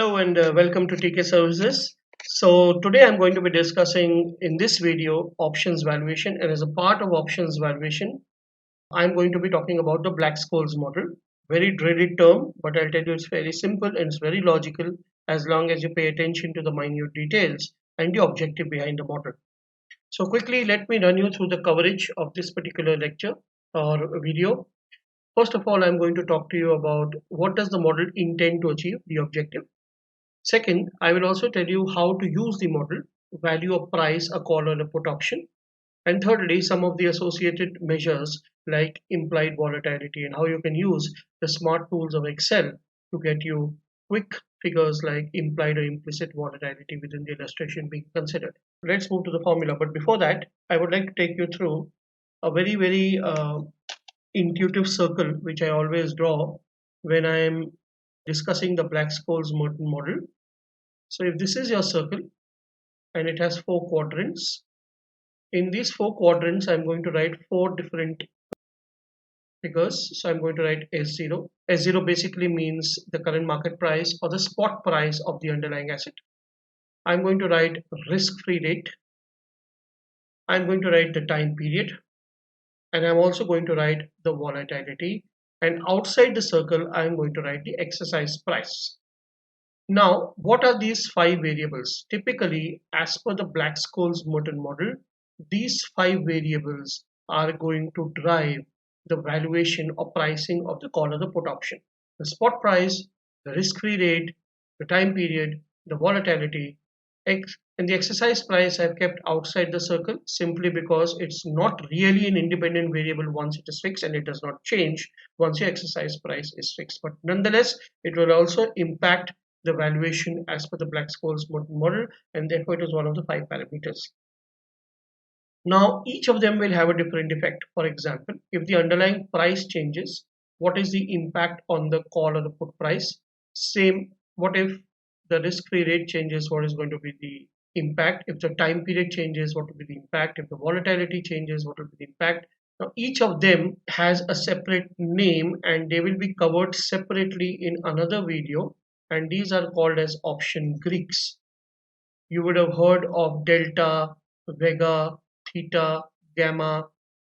Hello and welcome to TK Services. So today I'm going to be discussing in this video options valuation, and as a part of options valuation I'm going to be talking about the Black Scholes model. Very dreaded term, but I'll tell you it's very simple and it's very logical as long as you pay attention to the minute details and the objective behind the model. So quickly let me run you through the coverage of this particular lecture or video. First of all, I'm going to talk to you about what does the model intend to achieve, the objective. Second, I will also tell you how to use the model, value a price, a call or a put option. And thirdly, some of the associated measures like implied volatility and how you can use the smart tools of Excel to get you quick figures like implied or implicit volatility within the illustration being considered. Let's move to the formula. But before that, I would like to take you through a very intuitive circle which I always draw when I am discussing the Black Scholes model. So if this is your circle and it has four quadrants, in these four quadrants I'm going to write four different figures. So I'm going to write S0. S0 basically means the current market price or the spot price of the underlying asset. I'm going to write risk-free rate. I'm going to write the time period, and I'm also going to write the volatility, and outside the circle I'm going to write the exercise price. Now, what are these five variables? Typically, as per the Black Scholes model, these five variables are going to drive the valuation or pricing of the call or the put option. The spot price, the risk-free rate, the time period, the volatility, and the exercise price I've kept outside the circle simply because it's not really an independent variable once it is fixed, and it does not change once your exercise price is fixed. But nonetheless, it will also impact the valuation as per the Black Scholes model, and therefore it is one of the five parameters. Now each of them will have a different effect. For example, if the underlying price changes, what is the impact on the call or the put price? Same, what if the risk-free rate changes, what is going to be the impact? If the time period changes, what will be the impact? If the volatility changes, what will be the impact? Now each of them has a separate name and they will be covered separately in another video, and these are called as option Greeks. You would have heard of delta, vega, theta, gamma,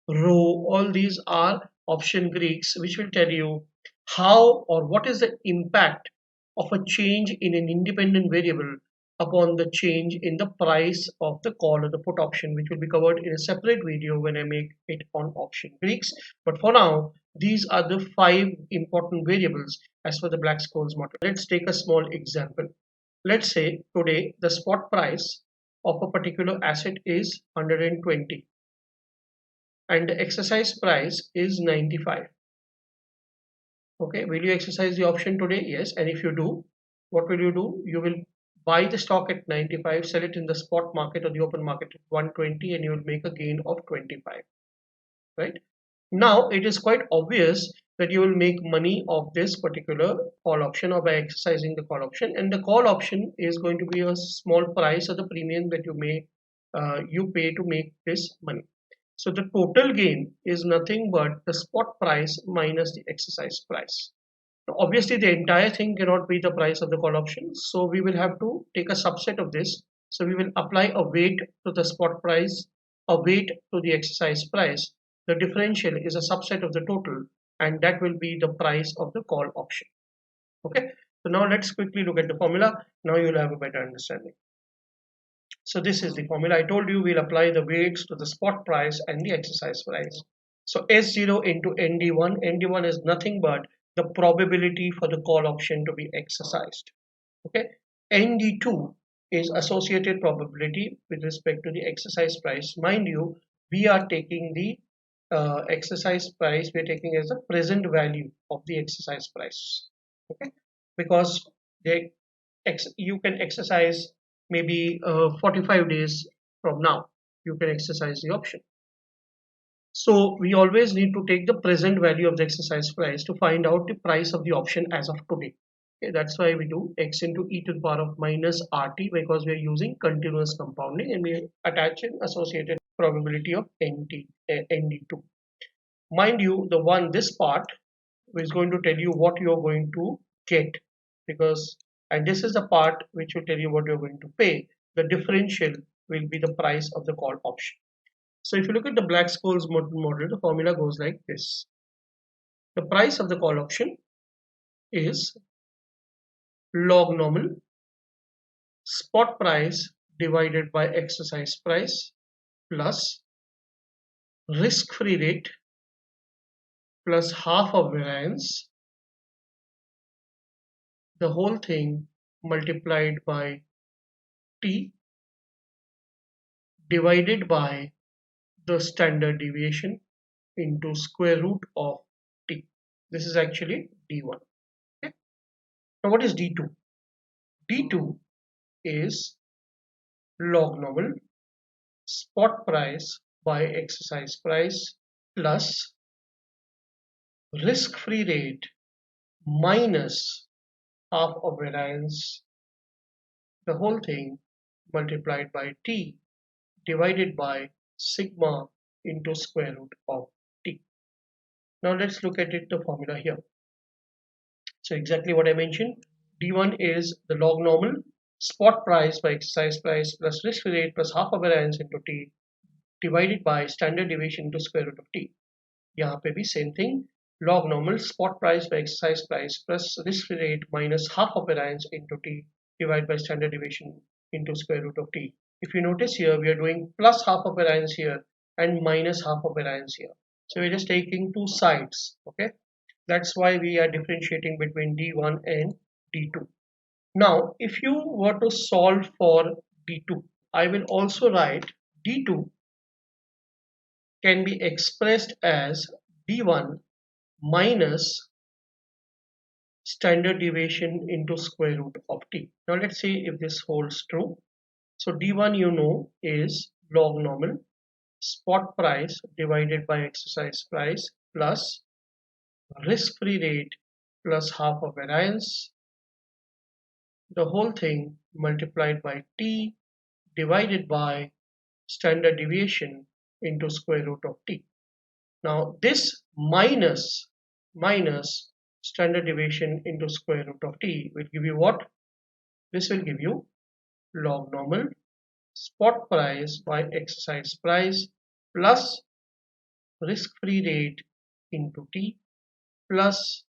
rho. All these are option Greeks which will tell you how or what is the impact of a change in an independent variable upon the change in the price of the call or the put option, which will be covered in a separate video when I make it on option Greeks. But for now, these are the five important variables as per the Black Scholes model. Let's take a small example. Let's say today the spot price of a particular asset is 120 and the exercise price is 95. Okay, will you exercise the option today? Yes. And if you do, what will you do? You will buy the stock at 95, sell it in the spot market or the open market at 120, and you will make a gain of 25. Right? Now it is quite obvious that you will make money of this particular call option or by exercising the call option, and the call option is going to be a small price or the premium that you pay to make this money. So the total gain is nothing but the spot price minus the exercise price. Now, obviously the entire thing cannot be the price of the call option, so we will have to take a subset of this. So we will apply a weight to the spot price, a weight to the exercise price. The differential is a subset of the total, and that will be the price of the call option. Okay, so now let's quickly look at the formula. Now you will have a better understanding. So this is the formula. I told you we'll apply the weights to the spot price and the exercise price. So S0 into ND1. ND1 is nothing but the probability for the call option to be exercised. Okay, ND2 is associated probability with respect to the exercise price. Mind you, we are taking the exercise price, we're taking as the present value of the exercise price. Okay, because you can exercise maybe 45 days from now, you can exercise the option. So we always need to take the present value of the exercise price to find out the price of the option as of today. Okay, that's why we do x into e to the power of minus RT, because we are using continuous compounding and we attach an associated probability of ND2. Mind you, this part is going to tell you what you're going to get, because and this is the part which will tell you what you're going to pay. The differential will be the price of the call option. So if you look at the Black Scholes model, the formula goes like this. The price of the call option is log normal spot price divided by exercise price plus risk-free rate plus half of variance, the whole thing multiplied by T divided by the standard deviation into square root of T. This is actually D1. Okay. Now what is D2? D2 is log normal spot price by exercise price plus risk-free rate minus half of variance, the whole thing multiplied by T divided by sigma into square root of T. Now let's look at it, the formula here. So exactly what I mentioned, D1 is the log normal spot price by exercise price plus risk-free rate plus half of variance into T divided by standard deviation into square root of T. यहाँ पे भी same thing, log normal spot price by exercise price plus risk-free rate minus half of variance into T divided by standard deviation into square root of T. If you notice here, we are doing plus half of variance here and minus half of variance here. So we're just taking two sides, okay? That's why we are differentiating between D1 and D2. Now, if you were to solve for D2, I will also write D2 can be expressed as D1 minus standard deviation into square root of T. Now let's see if this holds true. So D1 you know is log normal spot price divided by exercise price plus risk-free rate plus half of variance, the whole thing multiplied by T divided by standard deviation into square root of T. Now this minus standard deviation into square root of T will give you what? This will give you log normal spot price by exercise price plus risk-free rate into T plus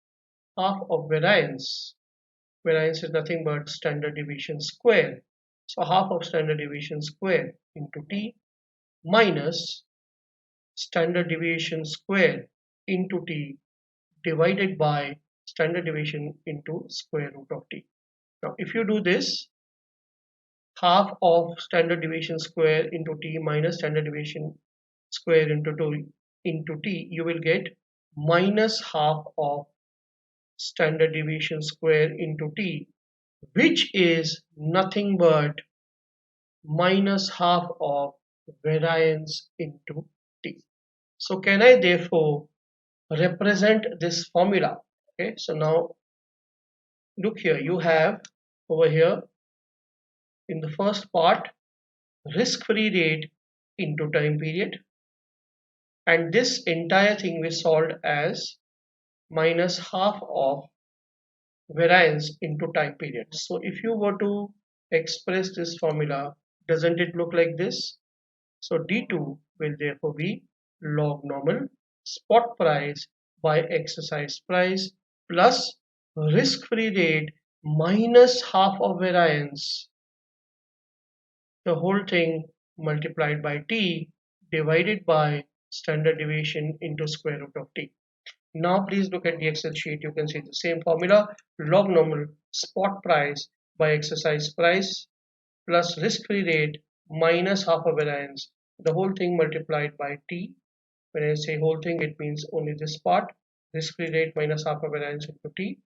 half of variance. Variance is nothing but standard deviation square. So half of standard deviation square into T minus standard deviation square into T divided by standard deviation into square root of T. Now if you do this, half of standard deviation square into T minus standard deviation square into T, you will get minus half of standard deviation square into T, which is nothing but minus half of variance into T. So can I therefore represent this formula? Okay, so now look here, you have over here in the first part risk-free rate into time period, and this entire thing we solved as minus half of variance into time period. So if you were to express this formula, doesn't it look like this? So D2 will therefore be log normal spot price by exercise price plus risk-free rate minus half of variance, the whole thing multiplied by T divided by standard deviation into square root of T. Now please look at the Excel sheet. You can see the same formula, log normal spot price by exercise price plus risk-free rate minus half of variance, the whole thing multiplied by T. When I say whole thing, it means only this part, risk-free rate minus half of variance into T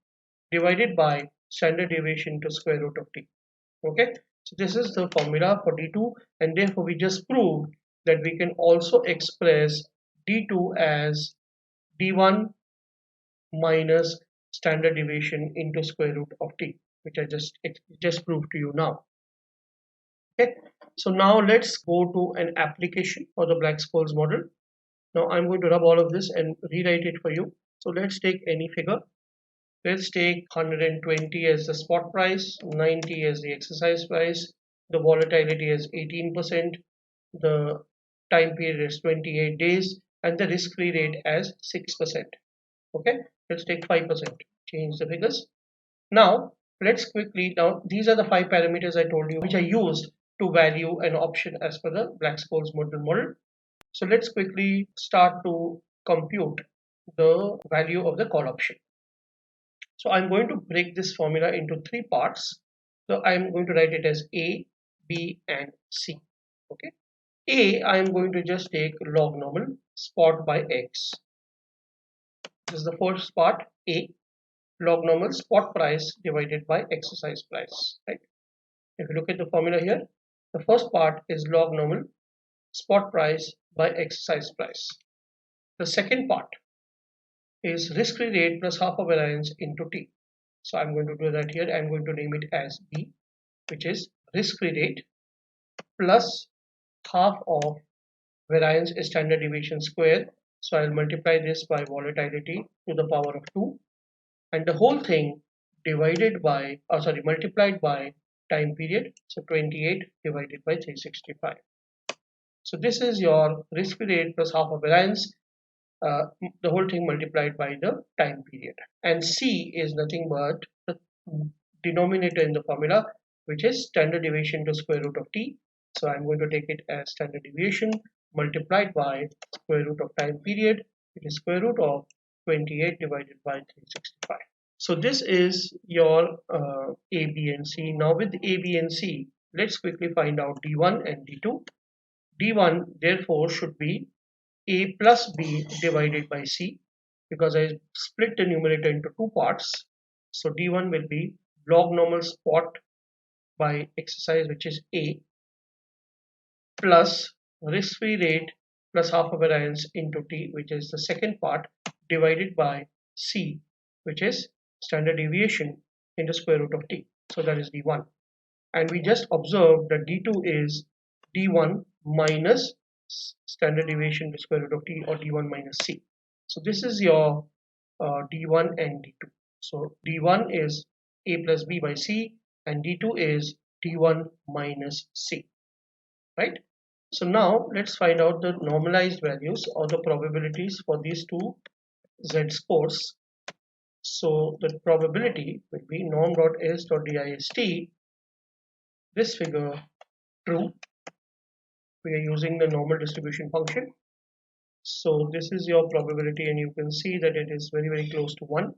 divided by standard deviation to square root of T. Okay, so this is the formula for D2, and therefore we just proved that we can also express D2 as D1 minus standard deviation into square root of T, which I just proved to you now. Okay, so now let's go to an application for the Black Scholes model. Now I'm going to rub all of this and rewrite it for you. So let's take any figure. Let's take 120 as the spot price, 90 as the exercise price, the volatility is 18%, the time period is 28 days, and the risk-free rate as 6%. Okay, let's take 5%. Change the figures. Now, let's quickly, now these are the 5 parameters I told you which are used to value an option as per the Black Scholes model. So let's quickly start to compute the value of the call option. So I'm going to break this formula into 3 parts. So I'm going to write it as A, B, and C. Okay. A, I'm going to just take log normal spot by X. This is the first part, A, log normal spot price divided by exercise price. Right. If you look at the formula here, the first part is log normal spot price by exercise price. The second part is risk-free rate plus half of variance into T. So I'm going to do that here. I'm going to name it as B, which is risk-free rate plus half of variance is standard deviation square. So I'll multiply this by volatility to the power of 2, and the whole thing divided by, multiplied by time period. So 28 divided by 365. So this is your risk-free rate plus half of variance. The whole thing multiplied by the time period, and C is nothing but the denominator in the formula, which is standard deviation to square root of T. So I'm going to take it as standard deviation multiplied by square root of time period, which is square root of 28 divided by 365. So this is your A, B, and C. Now with A, B, and C, let's quickly find out D1 and D2. D1 therefore should be A plus B divided by C, because I split the numerator into 2 parts. So D1 will be log normal spot by exercise, which is A, plus risk-free rate plus half of variance into T, which is the second part, divided by C, which is standard deviation into square root of T. So that is D1. And we just observed that D2 is D1 minus standard deviation to square root of T, or D1 minus C. So this is your D1 and D2. So D1 is A plus B by C, and D2 is D1 minus C, right? So now let's find out the normalized values or the probabilities for these two Z scores. So the probability will be norm.s.dist, this figure true. We are using the normal distribution function. So this is your probability, and you can see that it is very, very close to 1.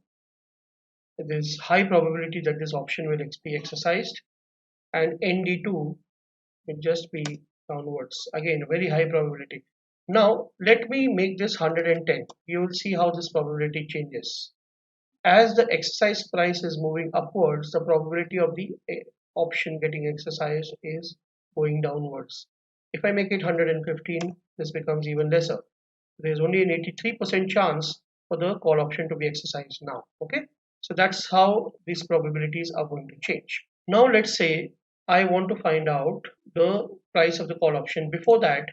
There is high probability that this option will be exercised, and ND2 will just be downwards. Again, very high probability. Now let me make this 110. You will see how this probability changes. As the exercise price is moving upwards, the probability of the option getting exercised is going downwards. If I make it 115, this becomes even lesser. There is only an 83% chance for the call option to be exercised now. Okay, so that's how these probabilities are going to change. Now let's say I want to find out the price of the call option. Before that,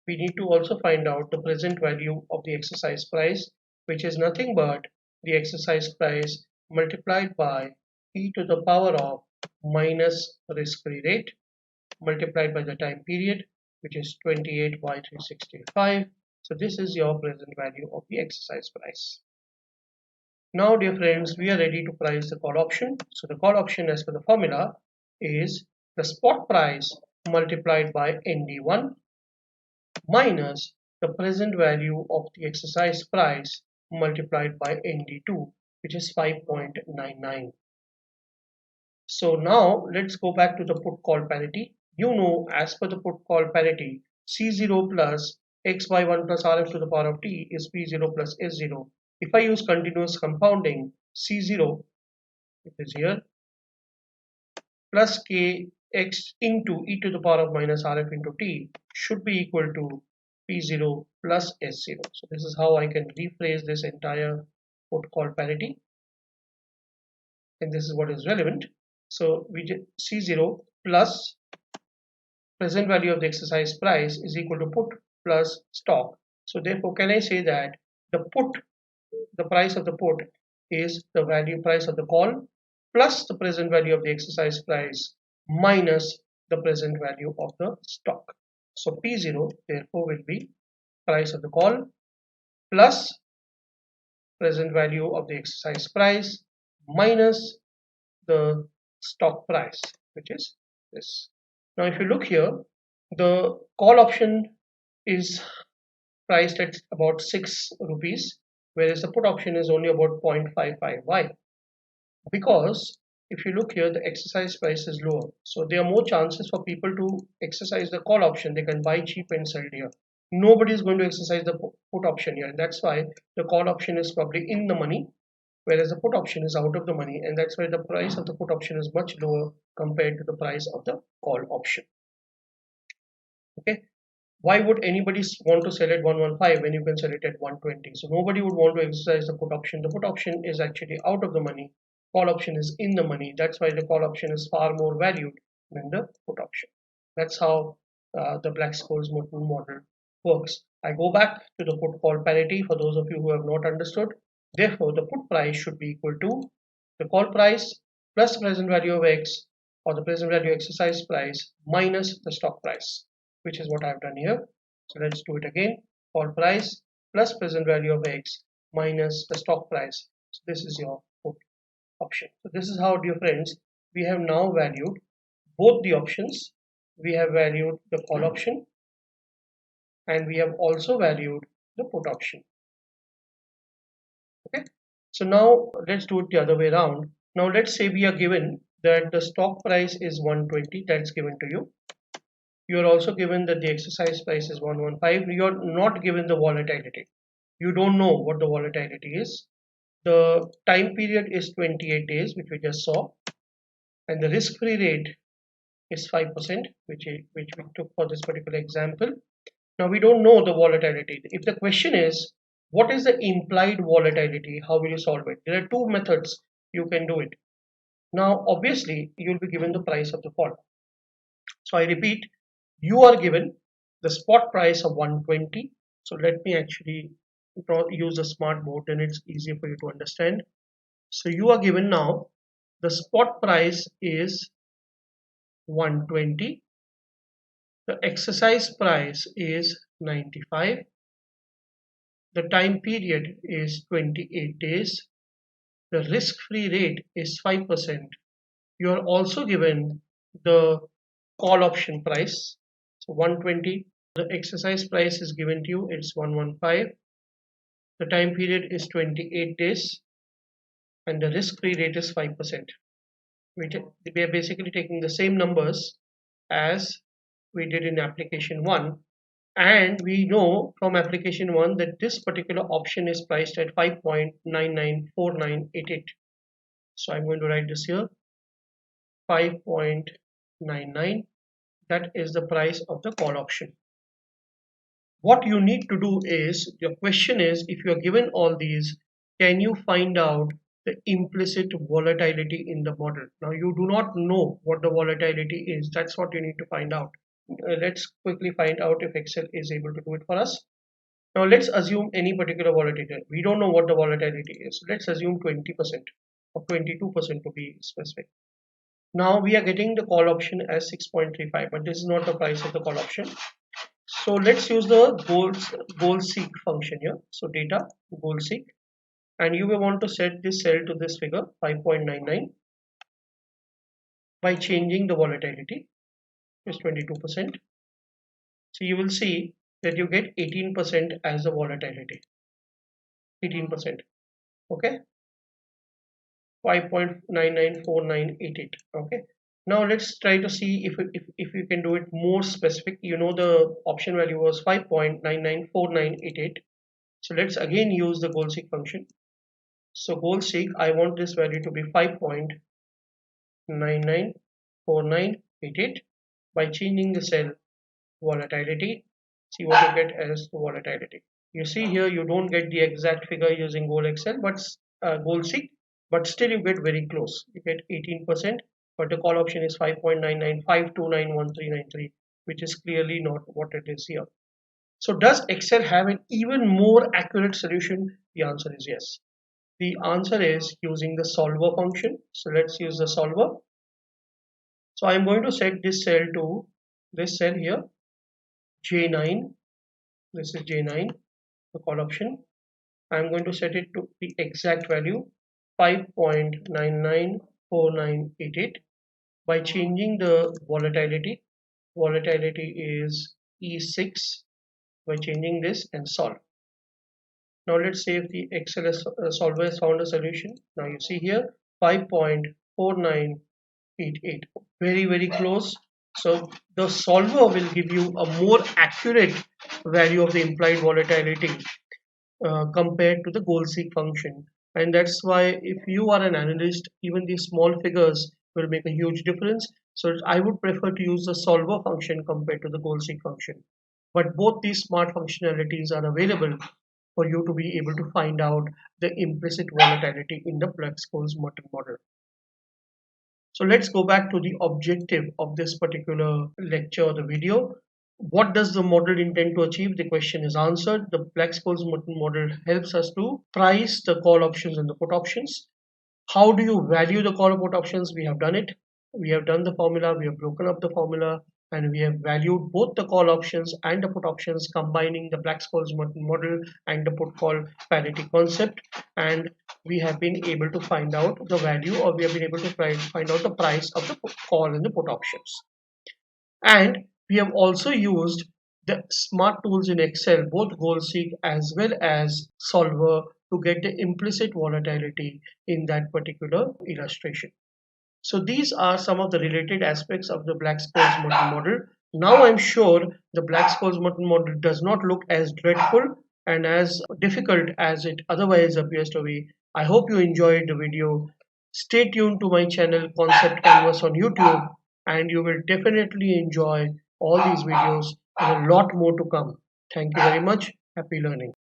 we need to also find out the present value of the exercise price, which is nothing but the exercise price multiplied by e to the power of minus risk-free rate multiplied by the time period, which is 28 by 365. So this is your present value of the exercise price. Now dear friends, we are ready to price the call option. So the call option as per the formula is the spot price multiplied by ND1 minus the present value of the exercise price multiplied by ND2, which is 5.99. So now let's go back to the put call parity. You know, as per the put call parity, C0 plus x by 1 plus Rf to the power of t is P0 plus S0. If I use continuous compounding, C0, it is here, plus kx into e to the power of minus Rf into t should be equal to P0 plus S0. So this is how I can rephrase this entire put call parity, and this is what is relevant. So we get C0 plus present value of the exercise price is equal to put plus stock. So therefore, can I say that the price of the put is the value price of the call plus the present value of the exercise price minus the present value of the stock. So P0 therefore will be price of the call plus present value of the exercise price minus the stock price, which is this. Now if you look here, the call option is priced at about 6 rupees, whereas the put option is only about 0.55. Why? Because if you look here, the exercise price is lower, so there are more chances for people to exercise the call option. They can buy cheap and sell dear. Nobody is going to exercise the put option here, and that's why the call option is probably in the money, whereas the put option is out of the money, and that's why the price of the put option is much lower compared to the price of the call option. Okay, why would anybody want to sell at 115 when you can sell it at 120? So nobody would want to exercise the put option. The put option is actually out of the money, call option is in the money. That's why the call option is far more valued than the put option. That's how the Black Scholes model works. I go back to the put call parity for those of you who have not understood. Therefore, the put price should be equal to the call price plus present value of X, or the present value exercise price minus the stock price, which is what I've done here. So let's do it again. Call price plus present value of X minus the stock price. So this is your put option. So this is how, dear friends, we have now valued both the options. We have valued the call option and we have also valued the put option. Okay, so now let's do it the other way around. Now let's say we are given that the stock price is 120, that's given to you. You are also given that the exercise price is 115. You are not given the volatility. You don't know what the volatility is. The time period is 28 days, which we just saw, and the risk-free rate is 5%, which we took for this particular example. Now we don't know the volatility. If the question is what is the implied volatility, how will you solve it? There are two methods you can do it. Now obviously you'll be given the price of the call. So I repeat, you are given the spot price of 120. So let me actually use a smart board, then it's easier for you to understand. So you are given now the spot price is 120. The exercise price is 95. The time period is 28 days. The risk-free rate is 5%. You are also given the call option price. So 120. The exercise price is given to you. It's 115. The time period is 28 days. And the risk-free rate is 5%. We are basically taking the same numbers as we did in application 1. And we know from application 1 that this particular option is priced at 5.994988. So I'm going to write this here, 5.99. That is the price of the call option. What you need to do is, your question is, if you are given all these, can you find out the implicit volatility in the model? Now you do not know what the volatility is. That's what you need to find out. Let's quickly find out if Excel is able to do it for us. Now let's assume any particular volatility. We don't know what the volatility is. Let's assume 20% or 22% to be specific. Now we are getting the call option as 6.35, but this is not the price of the call option. So let's use the goal seek function here. So data goal seek, and you will want to set this cell to this figure 5.99 by changing the volatility is 22%. So you will see that you get 18% as the volatility. 18%. Okay. 5.994988. Okay. Now let's try to see if you can do it more specific. You know the option value was 5.994988. So let's again use the goal seek function. So goal seek, I want this value to be 5.994988 by changing the cell volatility. See what you get as the volatility. You see here you don't get the exact figure using goal Excel, but goal seek, but still you get very close. You get 18%, but the call option is 5.9952913993, which is clearly not what it is here. So does Excel have an even more accurate solution? The answer is yes. The answer is using the solver function. So let's use the solver. So I'm going to set this cell to this cell here, J9. This is J9, the call option. I'm going to set it to the exact value 5.994988 by changing the volatility. Volatility is E6 by changing this and solve. Now let's say if the Excel solver has found a solution. Now you see here 5.4988, very close. So the solver will give you a more accurate value of the implied volatility compared to the goal seek function. And that's why if you are an analyst, even these small figures will make a huge difference. So I would prefer to use the solver function compared to the goal seek function. But both these smart functionalities are available for you to be able to find out the implicit volatility in the Black Scholes model. So let's go back to the objective of this particular lecture or the video. What does the model intend to achieve? The question is answered. The Black Scholes model helps us to price the call options and the put options. How do you value the call or put options? We have done it. We have done the formula. We have broken up the formula and we have valued both the call options and the put options, combining the Black Scholes model and the put call parity concept. And we have been able to find out the value, or we have been able to find out the price of the call and the put options. And we have also used the smart tools in Excel, both goal seek as well as solver, to get the implicit volatility in that particular illustration. So these are some of the related aspects of the Black Scholes model. Now I'm sure the Black Scholes model does not look as dreadful and as difficult as it otherwise appears to be. I hope you enjoyed the video. Stay tuned to my channel Concept Canvas on YouTube and you will definitely enjoy all these videos and a lot more to come. Thank you very much. Happy learning.